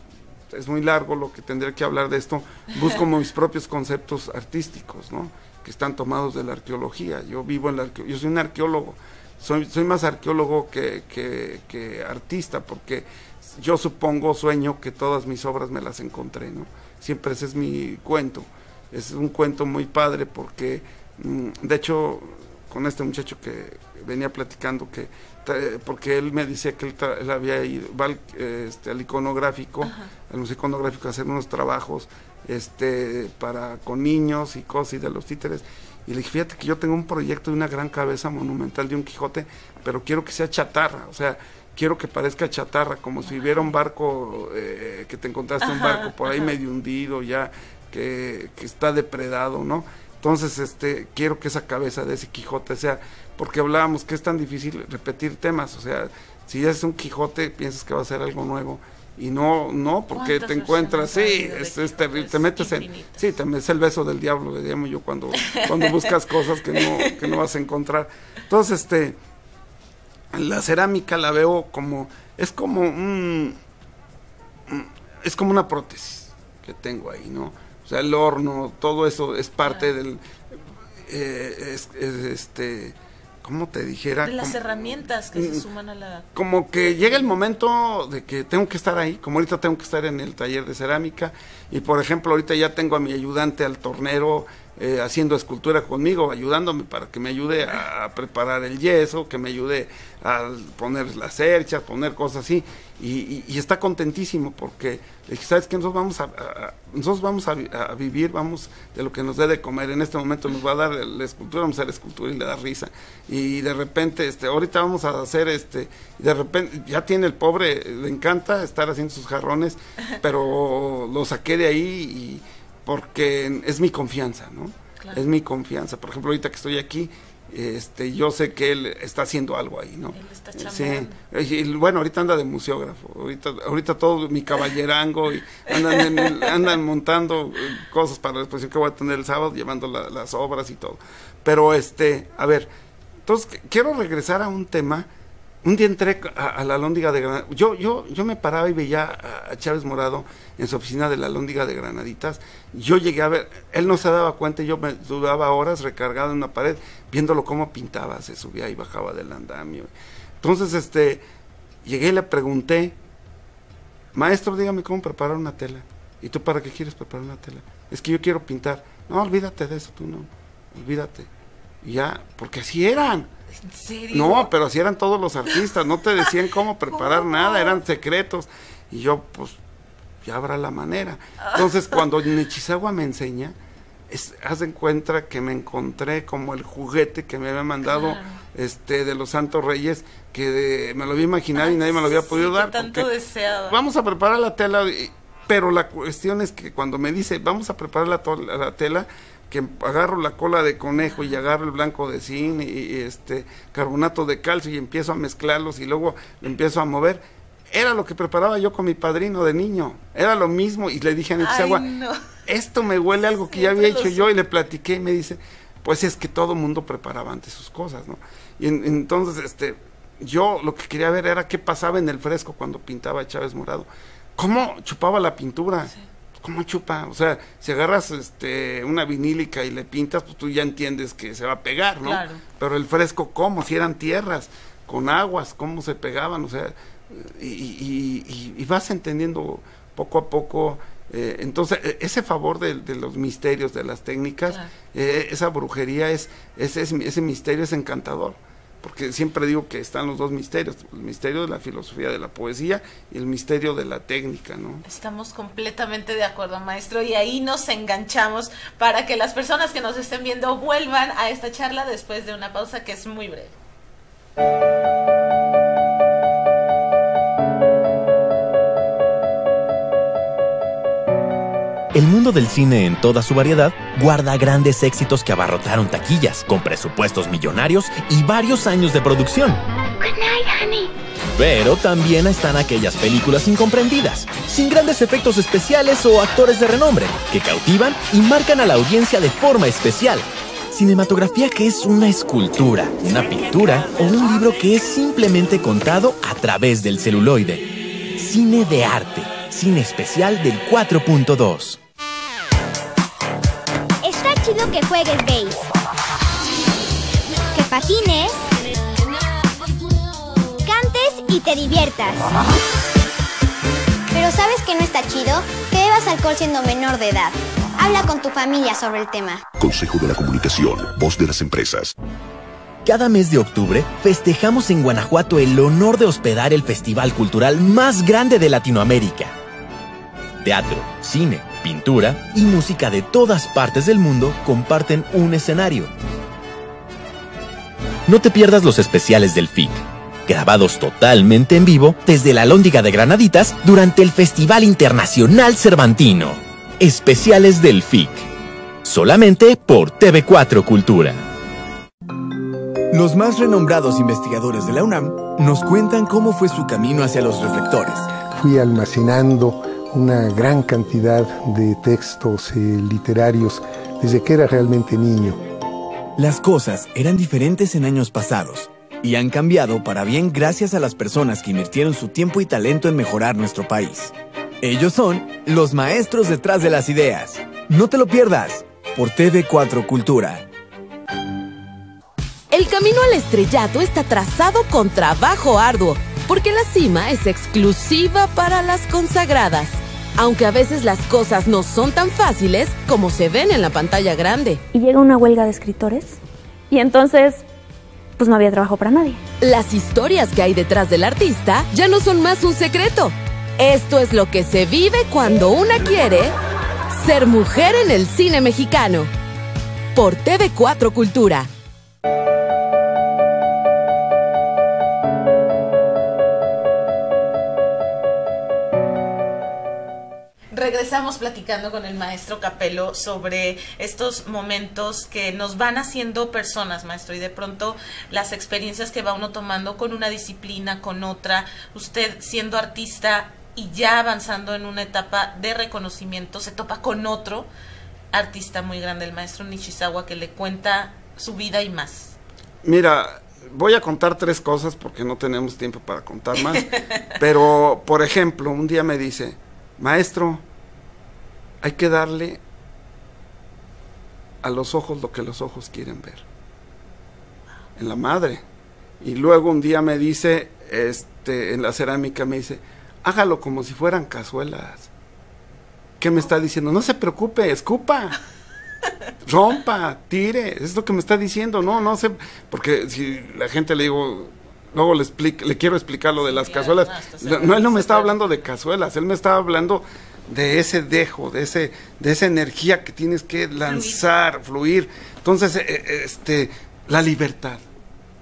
es muy largo lo que tendría que hablar de esto. Busco mis propios conceptos artísticos, ¿no? Que están tomados de la arqueología. Yo vivo yo soy un arqueólogo, soy más arqueólogo que artista, porque yo sueño que todas mis obras me las encontré, ¿no? Siempre ese es mi cuento. Es un cuento muy padre porque, de hecho, con este muchacho que venía platicando, porque él me decía que él había ido al iconográfico, al museo iconográfico, a hacer unos trabajos con niños y cosas y de los títeres, y le dije, fíjate que yo tengo un proyecto de una gran cabeza monumental de un Quijote, pero quiero que sea chatarra, o sea, quiero que parezca chatarra, como si hubiera un barco, que te encontraste un barco por ahí medio hundido ya, que está depredado, ¿no? Entonces, quiero que esa cabeza de ese Quijote sea, porque hablábamos que es tan difícil repetir temas, o sea, si ya es un Quijote, piensas que va a ser algo nuevo, y no, porque te encuentras, sí, es terrible, te metes es el beso del diablo, le llamo yo, cuando buscas cosas que no vas a encontrar. Entonces, la cerámica la veo es como una prótesis que tengo ahí, ¿no? O sea, el horno, todo eso es parte del, ¿cómo te dijera? De las herramientas que se suman a la... Como que llega el momento de que tengo que estar ahí, como ahorita tengo que estar en el taller de cerámica, y por ejemplo, ahorita ya tengo a mi ayudante, al tornero, haciendo escultura conmigo, ayudándome para que me ayude a preparar el yeso, que me ayude a poner las cerchas, poner cosas así, y está contentísimo porque le dije, ¿sabes qué? Nosotros vamos a vivir, vamos de lo que nos dé de comer. En este momento nos va a dar la escultura, vamos a hacer escultura y le da risa, y de repente, ahorita vamos a hacer de repente, ya tiene el pobre, le encanta estar haciendo sus jarrones, pero lo saqué de ahí porque es mi confianza, ¿no? Claro. Es mi confianza. Por ejemplo, ahorita que estoy aquí, yo sé que él está haciendo algo ahí, ¿no? Él está chambeando. Sí. Y bueno, ahorita anda de museógrafo. Ahorita todo mi caballerango, y andan montando cosas para la exposición que voy a tener el sábado, llevando las obras y todo. Pero, a ver, entonces quiero regresar a un tema. Un día entré a la Alhóndiga de Granaditas. Yo me paraba y veía a Chávez Morado en su oficina de la Alhóndiga de Granaditas. Yo llegué a ver, él no se daba cuenta, yo me duraba horas recargado en una pared, viéndolo cómo pintaba, se subía y bajaba del andamio. Entonces, llegué y le pregunté, maestro, dígame cómo preparar una tela. ¿Y tú para qué quieres preparar una tela? Es que yo quiero pintar. No, olvídate de eso, tú no, olvídate. Y ya, porque así eran. ¿En serio? No, pero así eran todos los artistas, no te decían cómo preparar nada, eran secretos, y yo, pues, ya habrá la manera. Entonces, cuando Nechisagua me enseña, haz de cuenta que me encontré como el juguete que me había mandado, de los Santos Reyes, que me lo había imaginado y nadie me lo había podido dar. Tanto deseaba. Vamos a preparar la tela, pero la cuestión es que cuando me dice, vamos a preparar la tela, que agarro la cola de conejo y agarro el blanco de zinc y carbonato de calcio y empiezo a mezclarlos y luego lo empiezo a mover. Era lo que preparaba yo con mi padrino de niño, era lo mismo, y le dije a Nechisagua, esto me huele a algo que ya había hecho yo, y le platiqué y me dice, pues es que todo mundo preparaba antes sus cosas, ¿no? Y entonces yo lo que quería ver era qué pasaba en el fresco cuando pintaba a Chávez Morado, cómo chupaba la pintura. Sí. ¿Cómo chupa? O sea, si agarras una vinílica y le pintas, pues tú ya entiendes que se va a pegar, ¿no? Claro. Pero el fresco, ¿cómo? Si eran tierras, con aguas, ¿cómo se pegaban? O sea, y vas entendiendo poco a poco. Entonces, ese favor de los misterios, de las técnicas, claro. Esa brujería, ese misterio es encantador. Porque siempre digo que están los dos misterios, el misterio de la filosofía de la poesía y el misterio de la técnica, ¿no? Estamos completamente de acuerdo, maestro, y ahí nos enganchamos para que las personas que nos estén viendo vuelvan a esta charla después de una pausa que es muy breve. El mundo del cine en toda su variedad guarda grandes éxitos que abarrotaron taquillas, con presupuestos millonarios y varios años de producción. Good night, honey. Pero también están aquellas películas incomprendidas, sin grandes efectos especiales o actores de renombre, que cautivan y marcan a la audiencia de forma especial. Cinematografía que es una escultura, una pintura o un libro que es simplemente contado a través del celuloide. Cine de arte, cine especial del 4.2. Está chido que juegues base, que patines, cantes y te diviertas. Pero ¿sabes qué no está chido? Que bebas alcohol siendo menor de edad. Habla con tu familia sobre el tema. Consejo de la Comunicación, voz de las empresas. Cada mes de octubre festejamos en Guanajuato el honor de hospedar el festival cultural más grande de Latinoamérica. Teatro, cine, pintura y música de todas partes del mundo comparten un escenario. No te pierdas los especiales del FIC, grabados totalmente en vivo desde la Alhóndiga de Granaditas durante el Festival Internacional Cervantino. Especiales del FIC, solamente por TV4 Cultura. Los más renombrados investigadores de la UNAM nos cuentan cómo fue su camino hacia los reflectores. Fui almacenando una gran cantidad de textos literarios desde que era realmente niño. Las cosas eran diferentes en años pasados y han cambiado para bien gracias a las personas que invirtieron su tiempo y talento en mejorar nuestro país. Ellos son los maestros detrás de las ideas. No te lo pierdas por TV4 Cultura. El camino al estrellato está trazado con trabajo arduo, porque la cima es exclusiva para las consagradas. Aunque a veces las cosas no son tan fáciles como se ven en la pantalla grande. Y llega una huelga de escritores y entonces, pues no había trabajo para nadie. Las historias que hay detrás del artista ya no son más un secreto. Esto es lo que se vive cuando una quiere ser mujer en el cine mexicano. Por TV4 Cultura. Regresamos platicando con el maestro Capello sobre estos momentos que nos van haciendo personas, maestro, y de pronto las experiencias que va uno tomando con una disciplina, con otra, usted siendo artista y ya avanzando en una etapa de reconocimiento, se topa con otro artista muy grande, el maestro Nishizawa, que le cuenta su vida y más. Mira, voy a contar 3 cosas porque no tenemos tiempo para contar más, pero, por ejemplo, un día me dice, maestro, hay que darle a los ojos lo que los ojos quieren ver, en la madre. Y luego un día me dice, en la cerámica me dice, hágalo como si fueran cazuelas. ¿Qué me está diciendo? No se preocupe, escupa, rompa, tire, es lo que me está diciendo. No sé, porque si la gente le digo, luego le quiero explicar lo de las cazuelas. Él no me estaba hablando de cazuelas, él me estaba hablando de ese dejo, de esa energía que tienes que lanzar, fluir. Entonces, la libertad.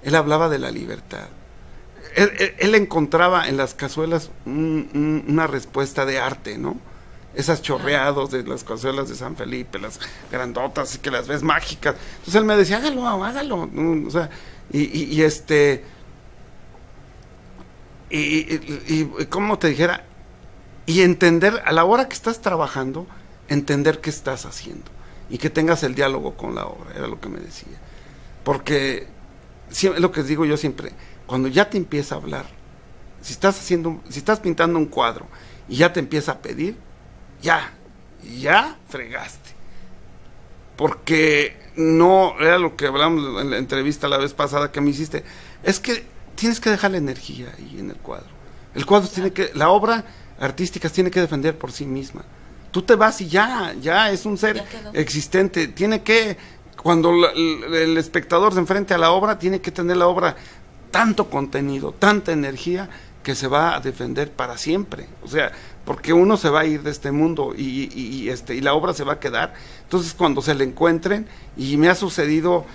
Él hablaba de la libertad. Él encontraba en las cazuelas una respuesta de arte, ¿no? Esas chorreados de las cazuelas de San Felipe, las grandotas, que las ves mágicas. Entonces él me decía, hágalo. O sea, y como te dijera, y entender, a la hora que estás trabajando, entender qué estás haciendo y que tengas el diálogo con la obra, era lo que me decía. Porque, es lo que digo yo siempre, cuando ya te empieza a hablar, si estás pintando un cuadro y ya te empieza a pedir, ya fregaste. Porque no, era lo que hablamos en la entrevista la vez pasada que me hiciste, es que tienes que dejar la energía ahí en el cuadro. El cuadro la obra artística tiene que defender por sí misma. Tú te vas y ya es un ser existente. Tiene que, cuando el espectador se enfrente a la obra, tiene que tener la obra tanto contenido, tanta energía, que se va a defender para siempre. O sea, porque uno se va a ir de este mundo y la obra se va a quedar. Entonces, cuando se le encuentren, y me ha sucedido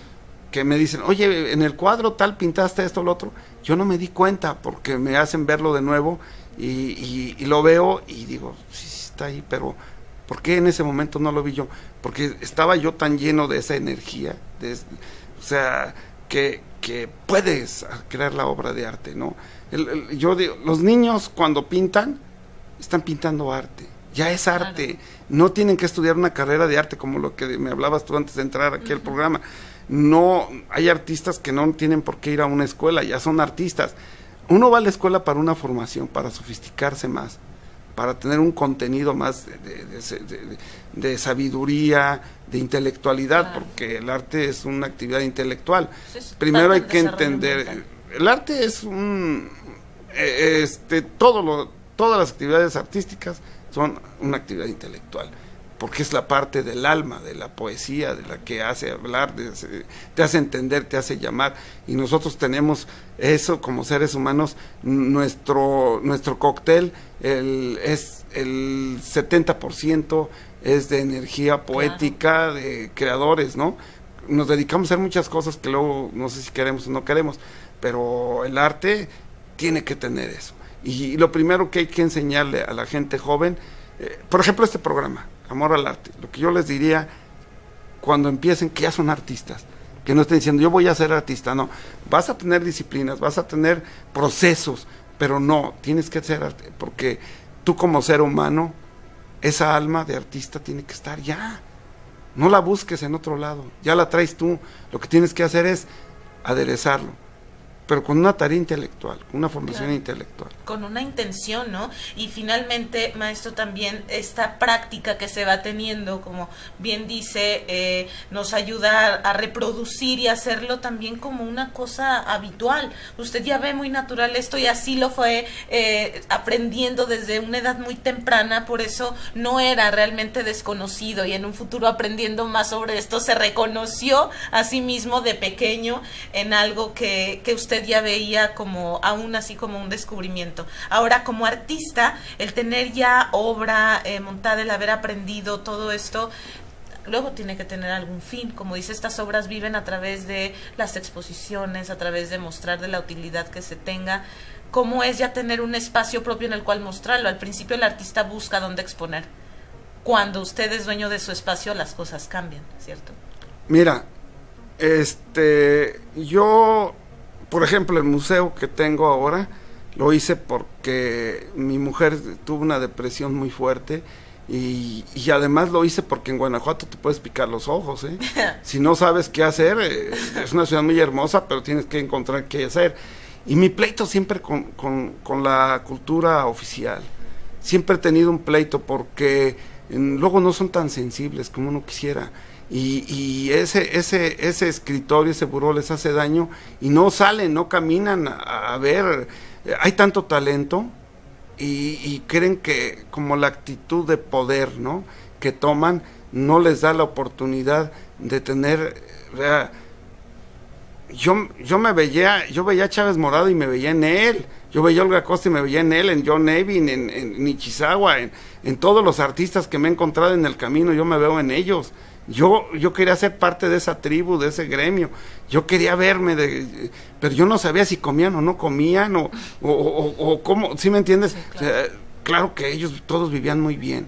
que me dicen, oye, en el cuadro tal pintaste esto o lo otro, yo no me di cuenta porque me hacen verlo de nuevo y lo veo y digo, sí, está ahí, pero ¿por qué en ese momento no lo vi yo? Porque estaba yo tan lleno de esa energía, o sea, que puedes crear la obra de arte, ¿no? Yo digo, los niños cuando pintan, están pintando arte, ya es arte, claro. No tienen que estudiar una carrera de arte como lo que me hablabas tú antes de entrar aquí al programa. No, hay artistas que no tienen por qué ir a una escuela, ya son artistas. Uno va a la escuela para una formación, para sofisticarse más, para tener un contenido más de sabiduría, de intelectualidad, claro. Porque el arte es una actividad intelectual. Entonces, primero hay que entender, el arte es todas las actividades artísticas son una actividad intelectual, porque es la parte del alma, de la poesía, de la que hace hablar, te hace entender, te hace llamar, y nosotros tenemos eso como seres humanos. Nuestro cóctel es el 70% es de energía poética, claro. De creadores, ¿no? Nos dedicamos a hacer muchas cosas que luego no sé si queremos o no queremos, pero el arte tiene que tener eso. Y lo primero que hay que enseñarle a la gente joven, por ejemplo este programa, Amor al Arte, lo que yo les diría cuando empiecen, que ya son artistas, que no estén diciendo yo voy a ser artista, no, vas a tener disciplinas, vas a tener procesos, pero no, tienes que ser arte, porque tú como ser humano, esa alma de artista tiene que estar ya, no la busques en otro lado, ya la traes tú, lo que tienes que hacer es aderezarlo, pero con una tarea intelectual, una formación, claro. Intelectual. Con una intención, ¿no? Y finalmente, maestro, también esta práctica que se va teniendo, como bien dice, nos ayuda a reproducir y hacerlo también como una cosa habitual. Usted ya ve muy natural esto y así lo fue aprendiendo desde una edad muy temprana, por eso no era realmente desconocido y en un futuro aprendiendo más sobre esto se reconoció a sí mismo de pequeño en algo que usted ya veía como aún así como un descubrimiento. Ahora como artista, el tener ya obra montada, el haber aprendido todo esto, luego tiene que tener algún fin. Como dice, estas obras viven a través de las exposiciones, a través de mostrar de la utilidad que se tenga. ¿Cómo es ya tener un espacio propio en el cual mostrarlo? Al principio el artista busca dónde exponer. Cuando usted es dueño de su espacio, las cosas cambian, ¿cierto? Mira, yo, por ejemplo, el museo que tengo ahora, lo hice porque mi mujer tuvo una depresión muy fuerte y además lo hice porque en Guanajuato te puedes picar los ojos, ¿eh? Si no sabes qué hacer, es una ciudad muy hermosa, pero tienes que encontrar qué hacer. Y mi pleito siempre con la cultura oficial, siempre he tenido un pleito porque luego no son tan sensibles como uno quisiera. Y ese escritorio, ese buró les hace daño y no salen, no caminan a ver. Hay tanto talento y creen que como la actitud de poder, ¿no?, que toman no les da la oportunidad de tener. Yo veía a Chávez Morado y me veía en él. Yo veía a Olga Costa y me veía en él, en John Nevin, en Ichizawa, en todos los artistas que me he encontrado en el camino, yo me veo en ellos. Yo quería ser parte de esa tribu, de ese gremio. Yo quería verme, pero yo no sabía si comían o no comían, o cómo, ¿sí me entiendes? Sí, claro. O sea, claro que ellos todos vivían muy bien,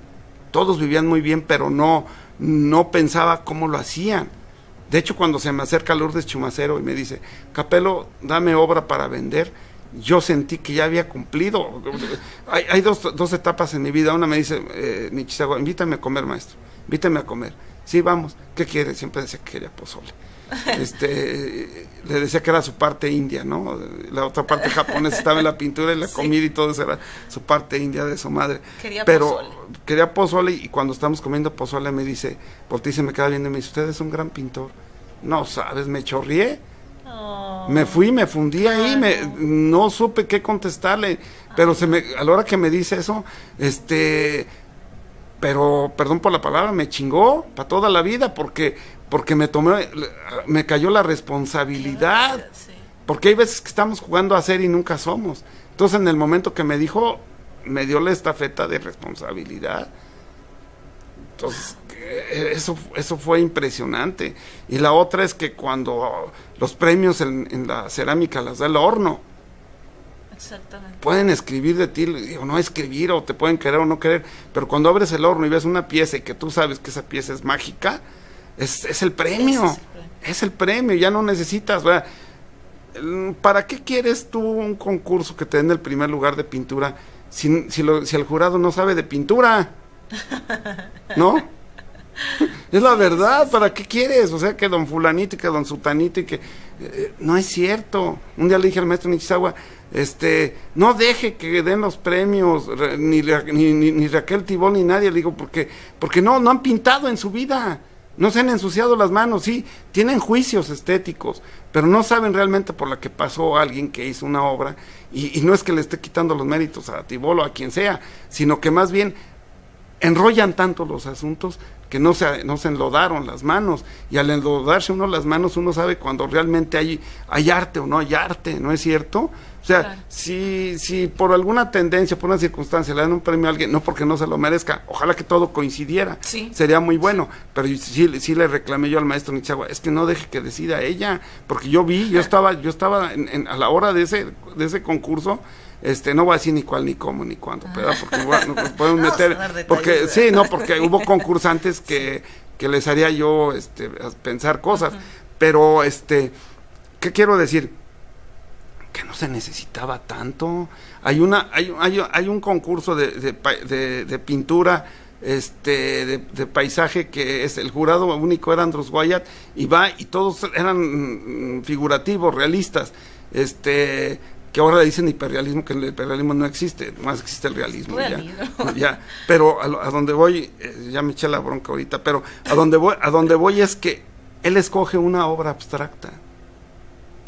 pero no pensaba cómo lo hacían. De hecho, cuando se me acerca Lourdes Chumacero y me dice, Capelo, dame obra para vender, yo sentí que ya había cumplido. Hay dos etapas en mi vida. Una me dice, Nichizawa, invítame a comer, maestro, invítame a comer. Sí, vamos. ¿Qué quiere? Siempre decía que quería pozole. Le decía que era su parte india, ¿no? La otra parte japonesa estaba en la pintura y la comida y todo eso era su parte india de su madre. Quería pozole y cuando estamos comiendo pozole me dice, voltea y se me queda viendo y me dice, usted es un gran pintor. No sabes, me chorrié. Oh. Me fui, me fundí ahí, no supe qué contestarle, pero a la hora que me dice eso, pero, perdón por la palabra, me chingó para toda la vida, porque me cayó la responsabilidad, porque hay veces que estamos jugando a ser y nunca somos. Entonces en el momento que me dijo, me dio la estafeta de responsabilidad. Entonces, eso fue impresionante. Y la otra es que cuando los premios en la cerámica las da el horno, exactamente, pueden escribir de ti, o no escribir, o te pueden querer o no querer, pero cuando abres el horno y ves una pieza y que tú sabes que esa pieza es mágica, es el premio, es el premio, ya no necesitas, ¿verdad? ¿Para qué quieres tú un concurso que te den el primer lugar de pintura si el jurado no sabe de pintura? ¿No? Es la verdad, ¿para qué quieres? O sea, que don fulanito y que don sutanito y que... no es cierto. Un día le dije al maestro Nichizawa, no deje que den los premios, ni Raquel Tibol ni nadie, le digo, porque no han pintado en su vida. No se han ensuciado las manos, sí, tienen juicios estéticos, pero no saben realmente por la que pasó alguien que hizo una obra, y no es que le esté quitando los méritos a Tibol o a quien sea, sino que más bien enrollan tanto los asuntos que no se enlodaron las manos, y al enlodarse uno las manos, uno sabe cuando realmente hay arte o no hay arte, ¿no es cierto? O sea, claro, si por alguna tendencia, por una circunstancia le dan un premio a alguien, no porque no se lo merezca, ojalá que todo coincidiera, sí, sería muy bueno, pero sí le reclamé yo al maestro Nichizawa, es que no deje que decida ella, porque yo estaba a la hora de ese concurso, no voy a decir ni cuál, ni cómo, ni cuándo, ¿verdad? Porque bueno, nos podemos meter, porque sí, no, porque hubo concursantes que les haría yo pensar cosas, pero ¿qué quiero decir? Que no se necesitaba tanto. Hay un concurso de pintura, de paisaje, que es el jurado único era Andros Wyatt, y todos eran figurativos, realistas, que ahora le dicen hiperrealismo, que el hiperrealismo no existe, más existe el realismo. Ya. Pero a donde voy, ya me eché la bronca ahorita, pero a donde voy es que él escoge una obra abstracta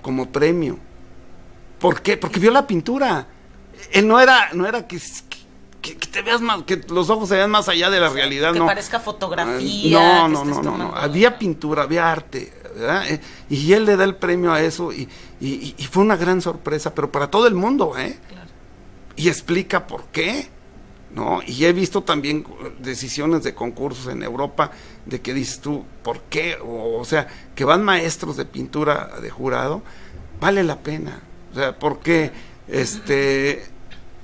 como premio. ¿Por qué? Porque vio la pintura. Él no era que te veas más, que los ojos se vean más allá de la realidad, que no. parezca fotografía. No. Había pintura, había arte, ¿verdad? Y él le da el premio a eso, y fue una gran sorpresa, pero para todo el mundo, ¿eh? Claro. Y explica por qué, ¿no? Y he visto también decisiones de concursos en Europa de que dices tú, ¿por qué? O sea, que van maestros de pintura de jurado, vale la pena. O sea, porque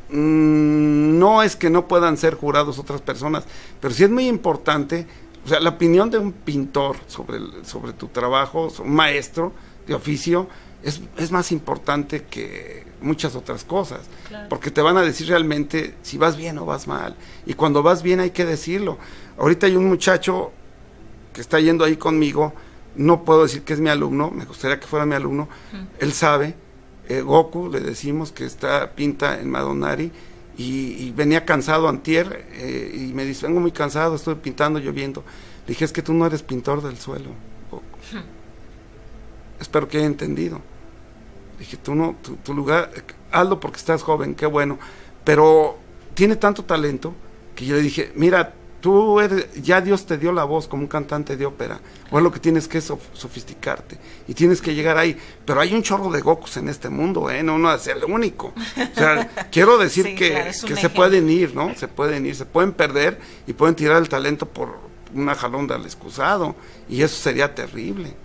no es que no puedan ser jurados otras personas, pero sí es muy importante, o sea, la opinión de un pintor sobre tu trabajo, un maestro de oficio, es más importante que muchas otras cosas, claro, porque te van a decir realmente si vas bien o vas mal, y cuando vas bien hay que decirlo. Ahorita hay un muchacho que está yendo ahí conmigo, no puedo decir que es mi alumno, me gustaría que fuera mi alumno, él sabe, Goku, le decimos, que pinta en Madonari, y venía cansado antier, y me dice, vengo muy cansado, estoy pintando, lloviendo. Le dije, es que tú no eres pintor del suelo, Goku. Espero que haya entendido. Le dije, tu lugar, hazlo porque estás joven, qué bueno, pero tiene tanto talento, que yo le dije, mira, ya Dios te dio la voz como un cantante de ópera, o es lo que tienes que sofisticarte, y tienes que llegar ahí, pero hay un chorro de Gokus en este mundo, no es el único, o sea, quiero decir sí, que, claro, que se pueden ir, ¿no? Se pueden perder, y pueden tirar el talento por una jalonda al excusado, y eso sería terrible.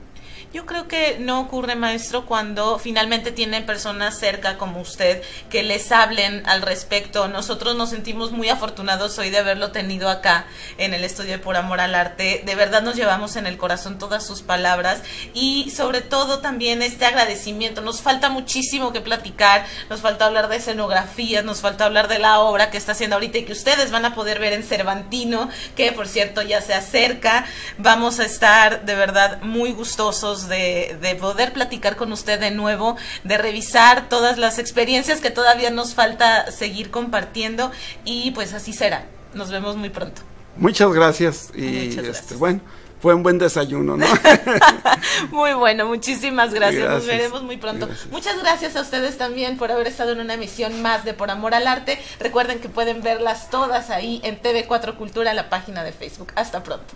Yo creo que no ocurre, maestro, cuando finalmente tienen personas cerca como usted que les hablen al respecto. Nosotros nos sentimos muy afortunados hoy de haberlo tenido acá en el estudio de Por Amor al Arte. De verdad nos llevamos en el corazón todas sus palabras, y sobre todo también este agradecimiento. Nos falta muchísimo que platicar, nos falta hablar de escenografías, nos falta hablar de la obra que está haciendo ahorita y que ustedes van a poder ver en Cervantino, que por cierto ya se acerca. Vamos a estar de verdad muy gustosos de poder platicar con usted de nuevo, de revisar todas las experiencias que todavía nos falta seguir compartiendo, y pues así será. Nos vemos muy pronto. Muchas gracias, y gracias. Bueno, fue un buen desayuno, ¿no? Muy bueno, muchísimas gracias. Nos veremos muy pronto. Gracias. Muchas gracias a ustedes también por haber estado en una emisión más de Por Amor al Arte. Recuerden que pueden verlas todas ahí en TV4 Cultura, la página de Facebook. Hasta pronto.